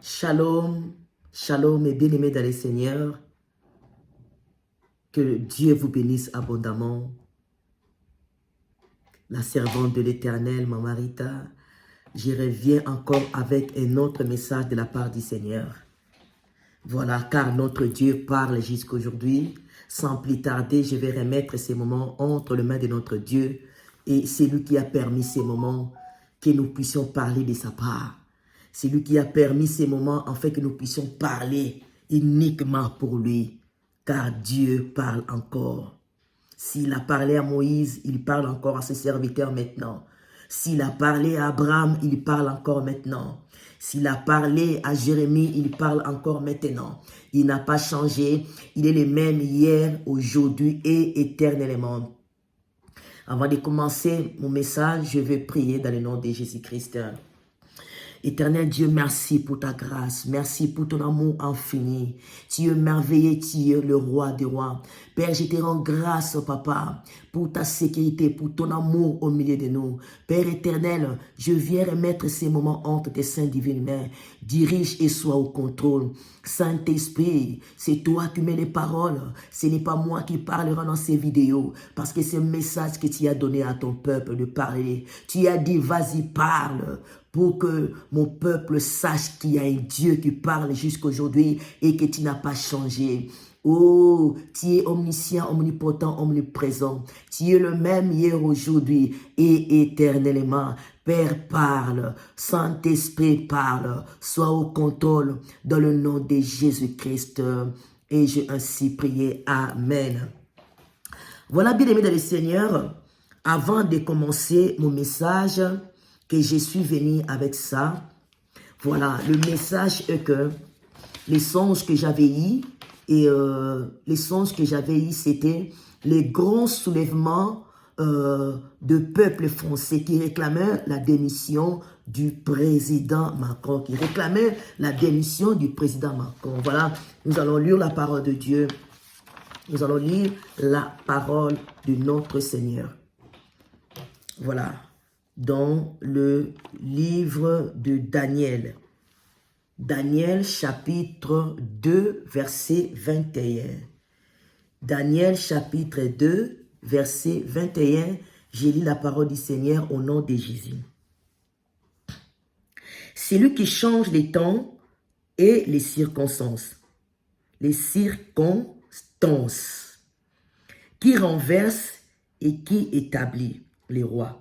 Shalom, shalom et bien-aimés dans les Seigneurs. Que Dieu vous bénisse abondamment. La servante de l'Éternel, Maman Rita, je reviens encore avec un autre message de la part du Seigneur. Voilà, car notre Dieu parle jusqu'aujourd'hui. Sans plus tarder, je vais remettre ces moments entre les mains de notre Dieu. Et c'est lui qui a permis ces moments que nous puissions parler de sa part. C'est lui qui a permis ces moments afin que nous puissions parler uniquement pour lui. Car Dieu parle encore. S'il a parlé à Moïse, il parle encore à ses serviteurs maintenant. S'il a parlé à Abraham, il parle encore maintenant. S'il a parlé à Jérémie, il parle encore maintenant. Il n'a pas changé. Il est le même hier, aujourd'hui et éternellement. Avant de commencer mon message, je vais prier dans le nom de Jésus-Christ. Éternel Dieu, merci pour ta grâce, merci pour ton amour infini. Tu es merveilleux, tu es le roi des rois. Père, je te rends grâce, Papa, pour ta sécurité, pour ton amour au milieu de nous. Père éternel, je viens remettre ces moments entre tes saintes divines mains. Dirige et sois au contrôle. Saint-Esprit, c'est toi qui mets les paroles. Ce n'est pas moi qui parlera dans ces vidéos, parce que c'est un message que tu as donné à ton peuple de parler. Tu as dit, vas-y, parle, pour que mon peuple sache qu'il y a un Dieu qui parle jusqu'aujourd'hui et que tu n'as pas changé. Oh, tu es omniscient, omnipotent, omniprésent. Tu es le même hier, aujourd'hui et éternellement. Père, parle. Saint-Esprit, parle. Sois au contrôle dans le nom de Jésus-Christ. Et j'ai ainsi prié. Amen. Voilà, bien-aimés dans le Seigneur, avant de commencer mon message, que je suis venu avec ça. Voilà, le message est que les songes que j'avais eus, les songes que j'avais eus, c'était les grands soulèvements de peuple français qui réclamaient la démission du président Macron, Voilà, nous allons lire la parole de Dieu. Nous allons lire la parole de notre Seigneur. Voilà. Dans le livre de Daniel. Daniel chapitre 2, verset 21. Daniel chapitre 2, verset 21. J'ai lu la parole du Seigneur au nom de Jésus. C'est lui qui change les temps et les circonstances. Les circonstances. Qui renverse et qui établit les rois.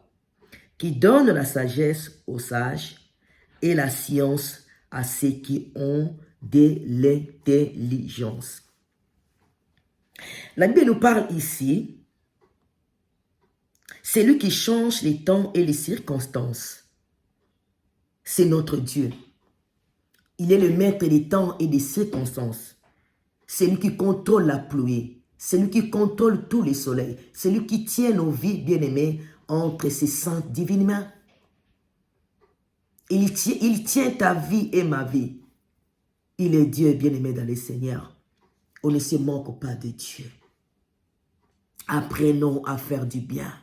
Qui donne la sagesse aux sages et la science à ceux qui ont de l'intelligence. La Bible nous parle ici, c'est lui qui change les temps et les circonstances. C'est notre Dieu. Il est le maître des temps et des circonstances. C'est lui qui contrôle la pluie. C'est lui qui contrôle tous les soleils. C'est lui qui tient nos vies, bien-aimées, entre ses saintes divines mains. Il tient ta vie et ma vie. Il est Dieu bien-aimé dans les Seigneurs. On ne se manque pas de Dieu. Apprenons à faire du bien.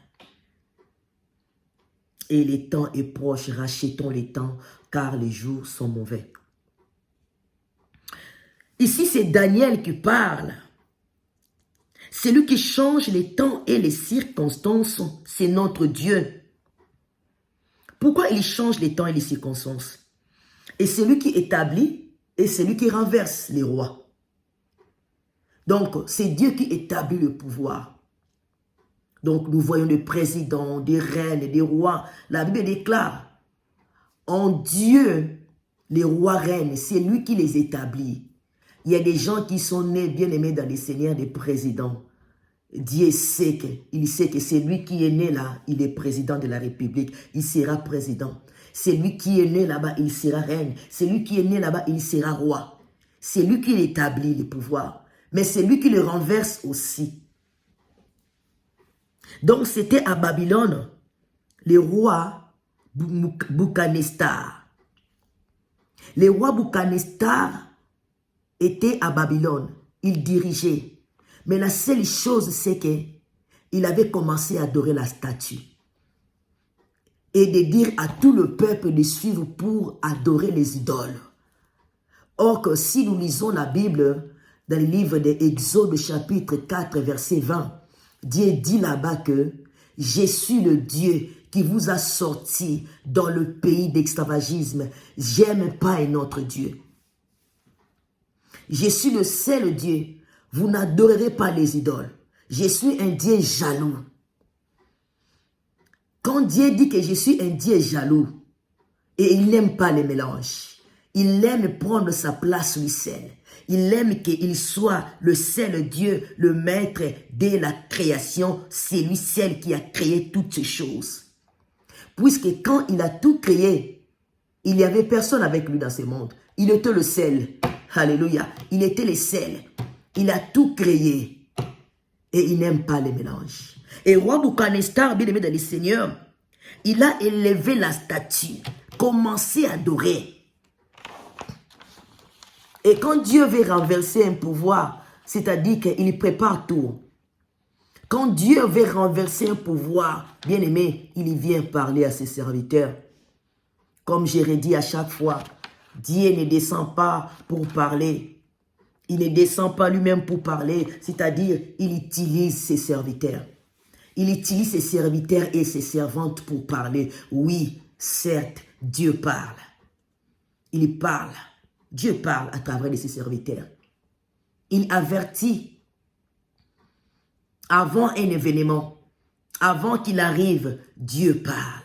Et le temps est proche, rachetons les temps, car les jours sont mauvais. Ici, c'est Daniel qui parle. C'est lui qui change les temps et les circonstances. C'est notre Dieu. Pourquoi il change les temps et les circonstances? Et c'est lui qui établit et c'est lui qui renverse les rois. Donc, c'est Dieu qui établit le pouvoir. Donc, nous voyons des présidents, des reines, des rois. La Bible déclare, en Dieu, les rois règnent, c'est lui qui les établit. Il y a des gens qui sont nés bien aimés dans les seigneurs des présidents. Dieu sait que c'est lui qui est né là, il est président de la République, il sera président. C'est lui qui est né là-bas, il sera reine. C'est lui qui est né là-bas, il sera roi. C'est lui qui établit le pouvoir. Mais c'est lui qui le renverse aussi. Donc c'était à Babylone, le roi Boukhanassar. Le roi Boukhanassar était à Babylone, il dirigeait. Mais la seule chose, c'est qu'il avait commencé à adorer la statue. Et de dire à tout le peuple de suivre pour adorer les idoles. Or que si nous lisons la Bible dans le livre d'Exode chapitre 4 verset 20, Dieu dit là-bas que « Je suis le Dieu qui vous a sorti dans le pays d'esclavagisme. J'aime pas un autre Dieu. Je suis le seul Dieu. Vous n'adorerez pas les idoles. Je suis un Dieu jaloux. » Quand Dieu dit que je suis un Dieu jaloux, et il n'aime pas les mélanges, il aime prendre sa place lui seul. Il aime qu'il soit le seul Dieu, le maître de la création. C'est lui seul qui a créé toutes ces choses. Puisque quand il a tout créé, il n'y avait personne avec lui dans ce monde. Il était le seul. Alléluia. Il était le seul. Il a tout créé. Et il n'aime pas les mélanges. Et roi Boukhanaster, bien aimé dans le Seigneur, il a élevé la statue, commencé à adorer. Et quand Dieu veut renverser un pouvoir, c'est-à-dire qu'il prépare tout. Quand Dieu veut renverser un pouvoir, bien aimé, il vient parler à ses serviteurs. Comme j'ai redit à chaque fois, Dieu ne descend pas pour parler. Il ne descend pas lui-même pour parler, c'est-à-dire il utilise ses serviteurs. Il utilise ses serviteurs et ses servantes pour parler. Oui, certes, Dieu parle. Il parle. Dieu parle à travers de ses serviteurs. Il avertit avant un événement, avant qu'il arrive, Dieu parle.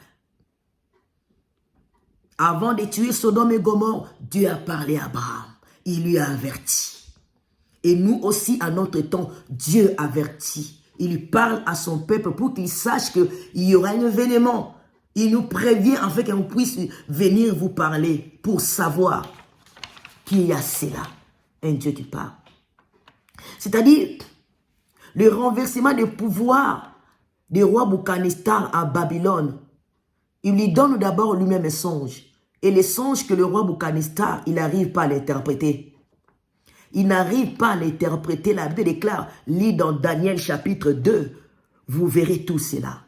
Avant de tuer Sodome et Gomorrhe, Dieu a parlé à Abraham. Il lui a averti. Et nous aussi, à notre temps, Dieu avertit. Il parle à son peuple pour qu'il sache qu'il y aura un événement. Il nous prévient afin qu'on puisse venir vous parler pour savoir qu'il y a cela. Un Dieu qui parle. C'est-à-dire, le renversement des pouvoirs du roi Boukhanaster à Babylone, il lui donne d'abord lui-même un songe. Et les songes que le roi Boukhanaster, il n'arrive pas à l'interpréter. Il n'arrive pas à l'interpréter. La Bible déclare, lis dans Daniel chapitre 2, vous verrez tout cela.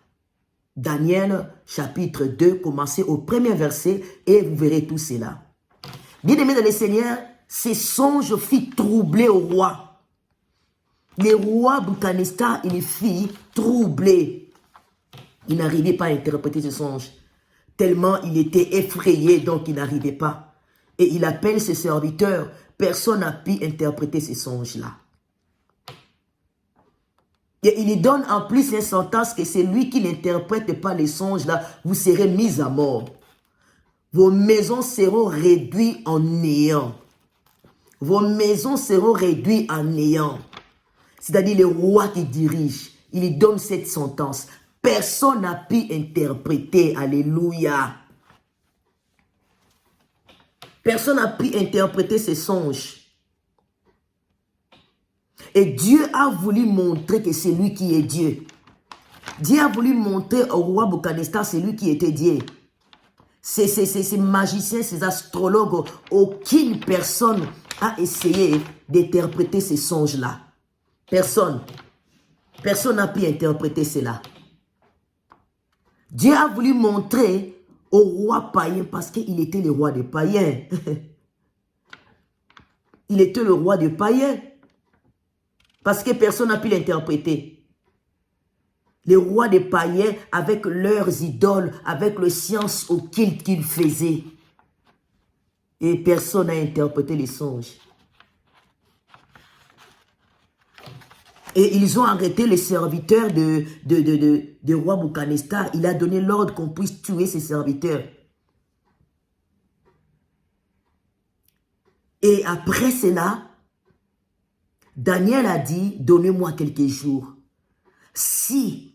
Daniel chapitre 2, commencez au premier verset et vous verrez tout cela. Bien-aimés dans le Seigneur, ces songes fit troubler au roi. Le roi Boukhanaster, il fit troubler. Il n'arrivait pas à interpréter ce songe. Tellement il était effrayé, donc il n'arrivait pas. Et il appelle ses serviteurs. Personne n'a pu interpréter ces songes-là. Et il lui donne en plus une sentence que c'est lui qui n'interprète pas les songes-là, vous serez mis à mort. Vos maisons seront réduites en néant. Vos maisons seront réduites en néant. C'est-à-dire le roi qui dirige. Il lui donne cette sentence. Personne n'a pu interpréter. Alléluia. Personne n'a pu interpréter ces songes. Et Dieu a voulu montrer que c'est lui qui est Dieu. Dieu a voulu montrer au roi Boukhanaster, c'est lui qui était Dieu. Ces magiciens, ces astrologues, aucune personne a essayé d'interpréter ces songes-là. Personne. Personne n'a pu interpréter cela. Dieu a voulu montrer au roi païen parce qu'il était le roi des païens. Il était le roi des païens. Parce que personne n'a pu l'interpréter. Les rois des païens avec leurs idoles, avec les sciences auxquelles qu'ils faisaient. Et personne n'a interprété les songes. Et ils ont arrêté les serviteurs de roi Boukhanaster. Il a donné l'ordre qu'on puisse tuer ses serviteurs. Et après cela, Daniel a dit, donnez-moi quelques jours. Si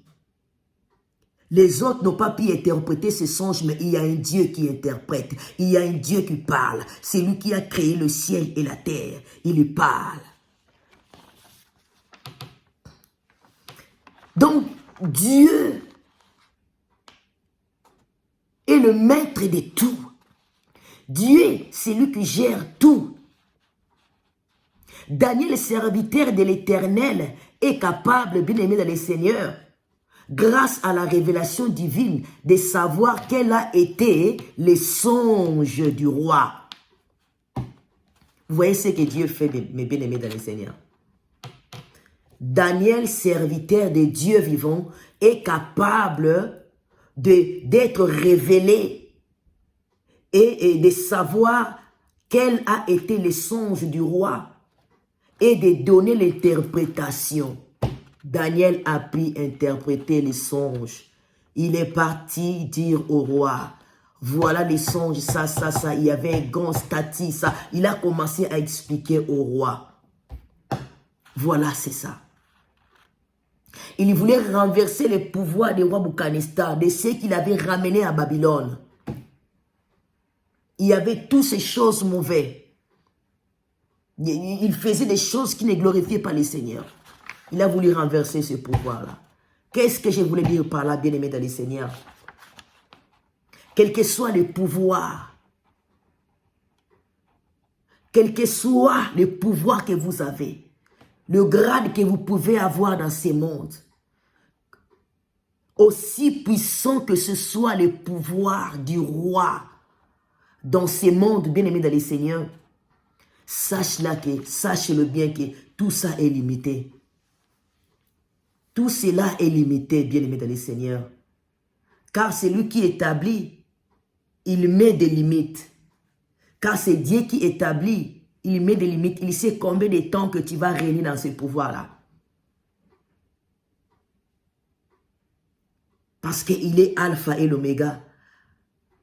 les autres n'ont pas pu interpréter ces songes, mais il y a un Dieu qui interprète. Il y a un Dieu qui parle. C'est lui qui a créé le ciel et la terre. Il lui parle. Donc, Dieu est le maître de tout. Dieu, c'est lui qui gère tout. Daniel, serviteur de l'Éternel, est capable, bien aimé dans le Seigneur, grâce à la révélation divine, de savoir quel a été les songes du roi. Vous voyez ce que Dieu fait, mes bien-aimés dans le Seigneur. Daniel, serviteur de Dieu vivant, est capable d'être révélé et de savoir quel a été le songe du roi et de donner l'interprétation. Daniel a pu interpréter les songes. Il est parti dire au roi, voilà les songes, ça, il y avait un grand statut, ça. Il a commencé à expliquer au roi. Voilà, c'est ça. Il voulait renverser le pouvoir du roi Boukanestar, de ceux qu'il avait ramenés à Babylone. Il y avait toutes ces choses mauvaises. Il faisait des choses qui ne glorifiaient pas le Seigneur. Il a voulu renverser ce pouvoir-là. Qu'est-ce que je voulais dire par là, bien-aimé dans le Seigneur? Quel que soit le pouvoir, quel que soit le pouvoir que vous avez, le grade que vous pouvez avoir dans ce monde, aussi puissant que ce soit le pouvoir du roi dans ce monde, bien-aimé dans le Seigneur, sache-le bien que tout ça est limité. Tout cela est limité, bien-aimé dans le Seigneur. Car c'est lui qui établit, il met des limites. Car c'est Dieu qui établit, il met des limites. Il sait combien de temps que tu vas régner dans ce pouvoir-là. Parce qu'il est alpha et l'oméga.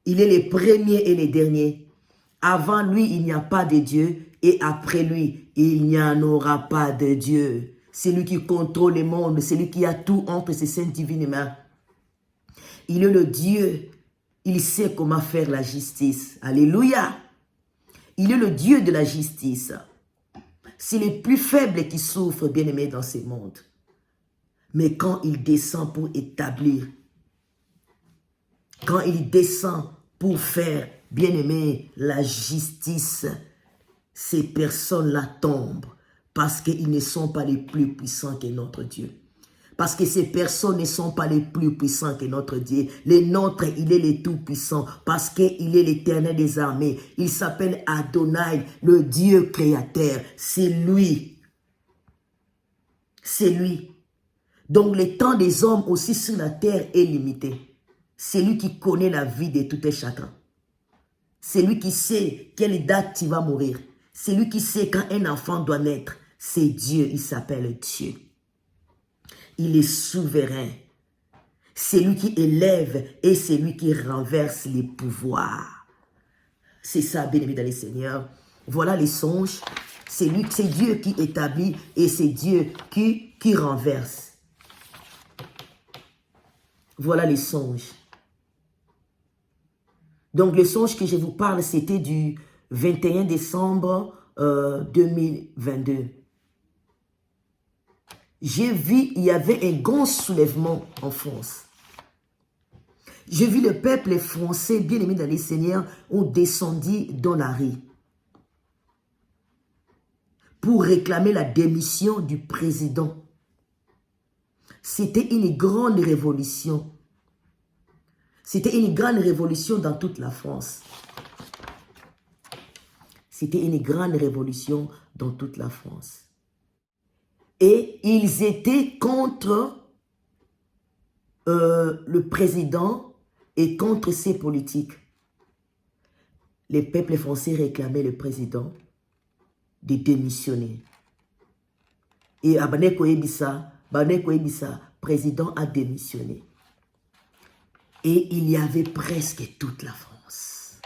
Il est le premier et le dernier. Avant lui, il n'y a pas de Dieu. Et après lui, il n'y en aura pas de Dieu. C'est lui qui contrôle le monde. C'est lui qui a tout entre ses saintes divines mains. Il est le Dieu. Il sait comment faire la justice. Alléluia. Il est le Dieu de la justice. C'est les plus faibles qui souffrent, bien-aimés, dans ce monde. Mais quand il descend pour établir, quand il descend pour faire, bien-aimés, la justice, ces personnes-là tombent parce qu'ils ne sont pas les plus puissants que notre Dieu. Parce que ces personnes ne sont pas les plus puissants que notre Dieu. Le nôtre, il est le tout-puissant parce qu'il est l'Éternel des armées. Il s'appelle Adonai, le Dieu créateur. C'est lui. C'est lui. Donc le temps des hommes aussi sur la terre est limité. C'est lui qui connaît la vie de tout un chacun. C'est lui qui sait quelle date tu vas mourir. C'est lui qui sait quand un enfant doit naître. C'est Dieu, il s'appelle Dieu. Il est souverain. C'est lui qui élève et c'est lui qui renverse les pouvoirs. C'est ça, bien-aimé dans le Seigneur. Voilà les songes. C'est Dieu qui établit et c'est Dieu qui renverse. Voilà les songes. Donc le songe que je vous parle, c'était du 21 décembre 2022. J'ai vu, il y avait un grand soulèvement en France. J'ai vu le peuple français, bien-aimé dans les Seigneurs, ont descendu dans la rue pour réclamer la démission du président. C'était une grande révolution. C'était une grande révolution dans toute la France. C'était une grande révolution dans toute la France. Et ils étaient contre le président et contre ses politiques. Les peuples français réclamaient le président de démissionner. Et Abaneko Ebissa, président a démissionné. Et il y avait presque toute la France.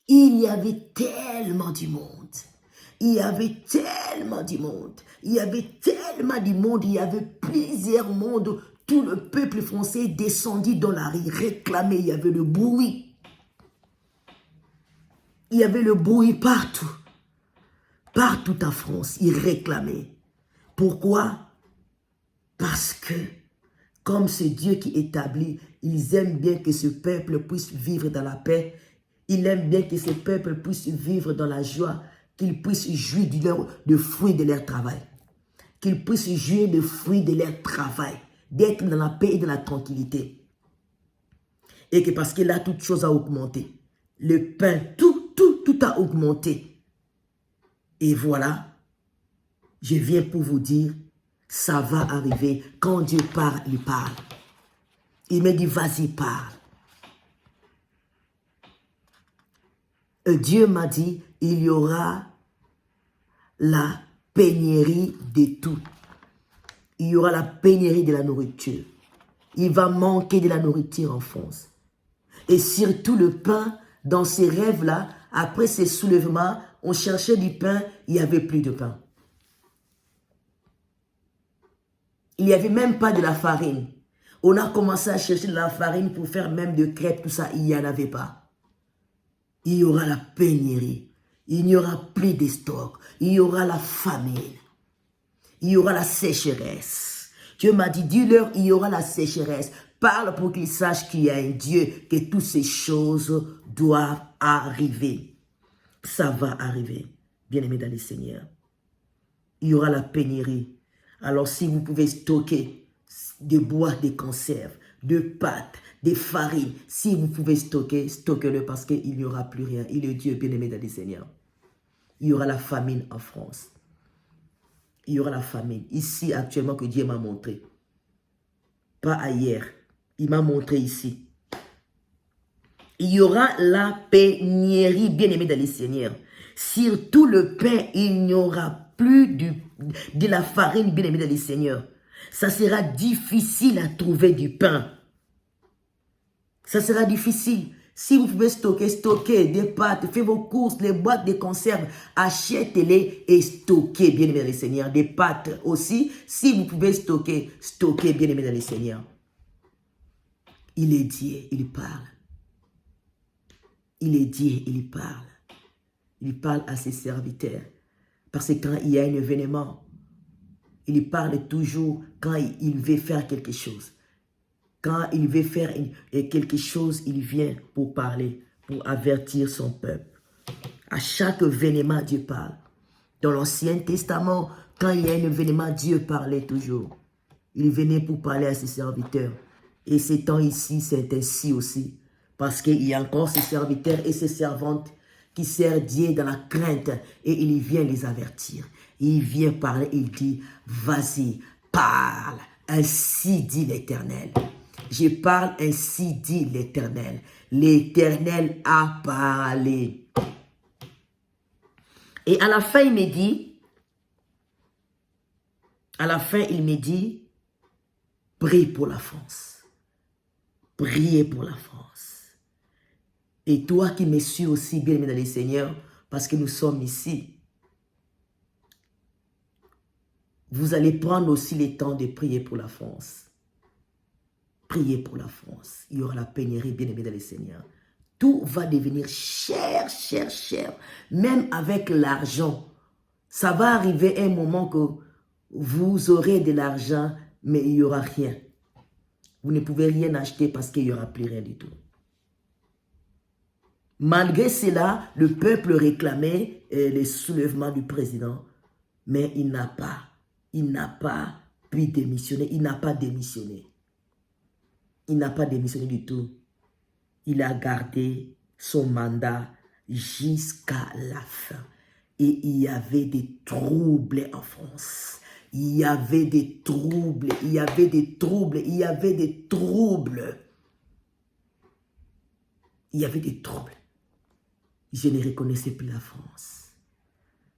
Il y avait tellement du monde. Il y avait tellement du monde. Il y avait tellement du monde. Il y avait plusieurs mondes. Tout le peuple français descendit dans la rue, réclamait. Il y avait le bruit. Il y avait le bruit partout. Partout en France, ils réclamaient. Pourquoi? Parce que, comme c'est Dieu qui établit, ils aiment bien que ce peuple puisse vivre dans la paix. Ils aiment bien que ce peuple puisse vivre dans la joie, qu'ils puissent jouir du fruit de leur travail. Qu'ils puissent jouir du fruit de leur travail, d'être dans la paix et dans la tranquillité. Et que parce que là, toute chose a augmenté. Le pain, tout a augmenté. Et voilà, je viens pour vous dire, ça va arriver. Quand Dieu parle, il parle. Il me dit, vas-y, parle. Dieu m'a dit, il y aura la pénurie de tout. Il y aura la pénurie de la nourriture. Il va manquer de la nourriture en France. Et surtout le pain, dans ces rêves-là, après ces soulèvements, on cherchait du pain, il n'y avait plus de pain. Il n'y avait même pas de la farine. On a commencé à chercher de la farine pour faire même de crêpes, tout ça, il n'y en avait pas. Il y aura la pénurie. Il n'y aura plus de stock. Il y aura la famine. Il y aura la sécheresse. Dieu m'a dit, dis-leur, il y aura la sécheresse. Parle pour qu'ils sachent qu'il y a un Dieu, que toutes ces choses doivent arriver. Ça va arriver, bien-aimés dans le Seigneur. Il y aura la pénurie. Alors si vous pouvez stocker des boîtes de conserve, de pâtes, des farines, si vous pouvez stocker, stockez-le parce qu'il n'y aura plus rien. Il est Dieu, bien-aimé dans le Seigneur. Il y aura la famine en France. Il y aura la famine. Ici, actuellement, que Dieu m'a montré. Pas ailleurs. Il m'a montré ici. Il y aura la pénurie, bien-aimé dans le Seigneur. Surtout le pain, il n'y aura plus de la farine, bien-aimé dans le Seigneur. Ça sera difficile à trouver du pain. Ça sera difficile. Si vous pouvez stocker des pâtes, faites vos courses, les boîtes de conserve, achetez-les et stockez, bien-aimé dans le Seigneur. Des pâtes aussi, si vous pouvez stocker, stockez, bien-aimé dans le Seigneur. Il est Dieu, il parle. Il est Dieu, il parle. Il parle à ses serviteurs. Parce que quand il y a un événement, il parle toujours quand il veut faire quelque chose. Quand il veut faire quelque chose, il vient pour parler, pour avertir son peuple. À chaque événement, Dieu parle. Dans l'Ancien Testament, quand il y a un événement, Dieu parlait toujours. Il venait pour parler à ses serviteurs. Et ces temps ici, c'est ainsi aussi. Parce qu'il y a encore ses serviteurs et ses servantes qui servent Dieu dans la crainte. Et il vient les avertir. Il vient parler, il dit, vas-y, parle. Ainsi dit l'Éternel. Je parle, ainsi dit l'Éternel. L'Éternel a parlé. Et à la fin, il me dit, prie pour la France. Priez pour la France. Et toi qui me suis aussi, bien-aimé dans le Seigneur, parce que nous sommes ici, vous allez prendre aussi le temps de prier pour la France. Priez pour la France. Il y aura la pénurie, bien-aimé dans le Seigneur. Tout va devenir cher, cher, cher. Même avec l'argent. Ça va arriver un moment que vous aurez de l'argent, mais il n'y aura rien. Vous ne pouvez rien acheter parce qu'il n'y aura plus rien du tout. Malgré cela, le peuple réclamait les soulèvements du président. Mais il n'a pas pu démissionner. Il n'a pas démissionné. Il n'a pas démissionné du tout. Il a gardé son mandat jusqu'à la fin. Et il y avait des troubles en France. Il y avait des troubles. Il y avait des troubles. Il y avait des troubles. Il y avait des troubles. Je ne reconnaissais plus la France.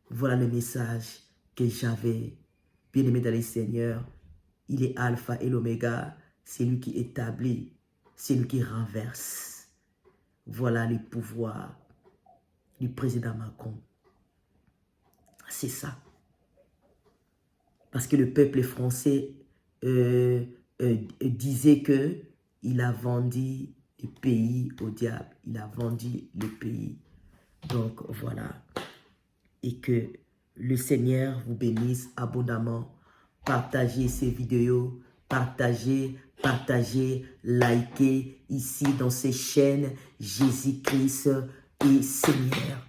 Voilà le message que j'avais. Bien-aimé dans le Seigneur, il est Alpha et l'Oméga. C'est lui qui établit, c'est lui qui renverse. Voilà les pouvoirs du président Macron. C'est ça. Parce que le peuple français disait qu'il a vendu le pays au diable. Il a vendu le pays. Donc voilà. Et que le Seigneur vous bénisse abondamment. Partagez ces vidéos. Partagez, likez ici dans ces chaînes Jésus-Christ et Seigneur.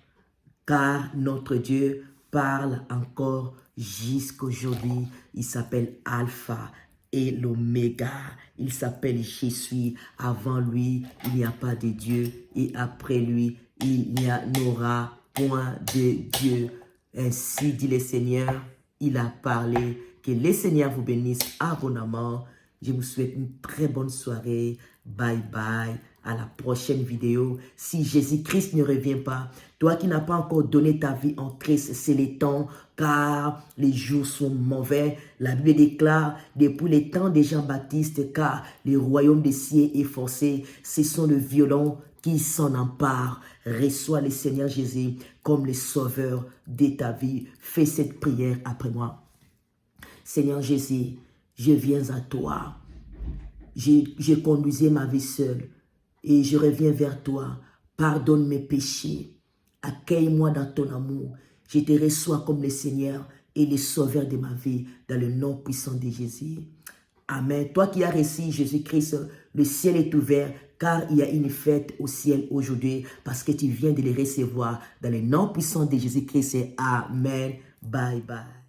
Car notre Dieu parle encore jusqu'aujourd'hui. Il s'appelle Alpha et l'Oméga. Il s'appelle Jésus. Avant lui, il n'y a pas de Dieu. Et après lui, il n'y aura point de Dieu. Ainsi dit le Seigneur, il a parlé. Que le Seigneur vous bénisse abondamment. Je vous souhaite une très bonne soirée. Bye bye. À la prochaine vidéo. Si Jésus-Christ ne revient pas, toi qui n'as pas encore donné ta vie en Christ, c'est le temps, car les jours sont mauvais. La Bible déclare, depuis les temps de Jean-Baptiste, car le royaume des cieux est forcé. Ce sont les violents qui s'en emparent. Reçois le Seigneur Jésus comme le sauveur de ta vie. Fais cette prière après moi. Seigneur Jésus, je viens à toi. Je conduisais ma vie seule et je reviens vers toi. Pardonne mes péchés. Accueille-moi dans ton amour. Je te reçois comme le Seigneur et le sauveur de ma vie dans le nom puissant de Jésus. Amen. Toi qui as reçu Jésus-Christ, le ciel est ouvert car il y a une fête au ciel aujourd'hui parce que tu viens de le recevoir dans le nom puissant de Jésus-Christ. Amen. Bye bye.